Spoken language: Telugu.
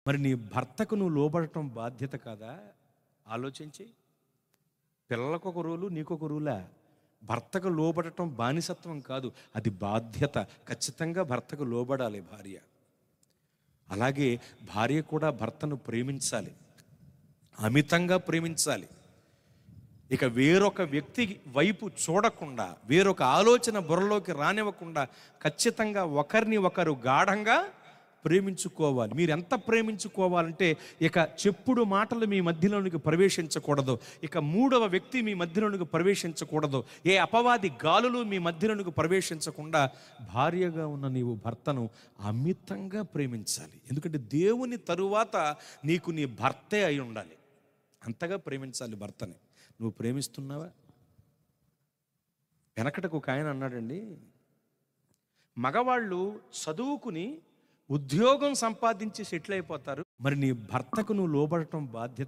మరి నీ భర్తకు నువ్వు లోబడటం బాధ్యత కాదా? ఆలోచించి. పిల్లలకొక రూలు, నీకొక రూలా? భర్తకు లోబడటం బానిసత్వం కాదు, అది బాధ్యత. ఖచ్చితంగా భర్తకు లోబడాలి భార్య. అలాగే భార్య కూడా భర్తను ప్రేమించాలి, అమితంగా ప్రేమించాలి. ఇక వేరొక వ్యక్తి వైపు చూడకుండా, వేరొక ఆలోచన బుర్రలోకి రానివ్వకుండా ఖచ్చితంగా ఒకరిని ఒకరు గాఢంగా ప్రేమించుకోవాలి. మీరు ఎంత ప్రేమించుకోవాలంటే ఇక చెప్పుడు మాటలు మీ మధ్యలోనికి ప్రవేశించకూడదు, ఇక మూడవ వ్యక్తి మీ మధ్యలోనికి ప్రవేశించకూడదు, ఏ అపవాది గాలులు మీ మధ్యలోనికి ప్రవేశించకుండా భార్యగా ఉన్న నీవు భర్తను అమితంగా ప్రేమించాలి. ఎందుకంటే దేవుని తరువాత నీకు నీ భర్తే అయి ఉండాలి. అంతగా ప్రేమించాలి భర్తని. నువ్వు ప్రేమిస్తున్నావా? వెనకటకు ఒక ఆయన అన్నాడండి, మగవాళ్ళు చదువుకుని ఉద్యోగం సంపాదించి సెటిల్ అయిపోతారు, మరి నీ భర్తకు నువ్వు లోబడటం బాధ్యత.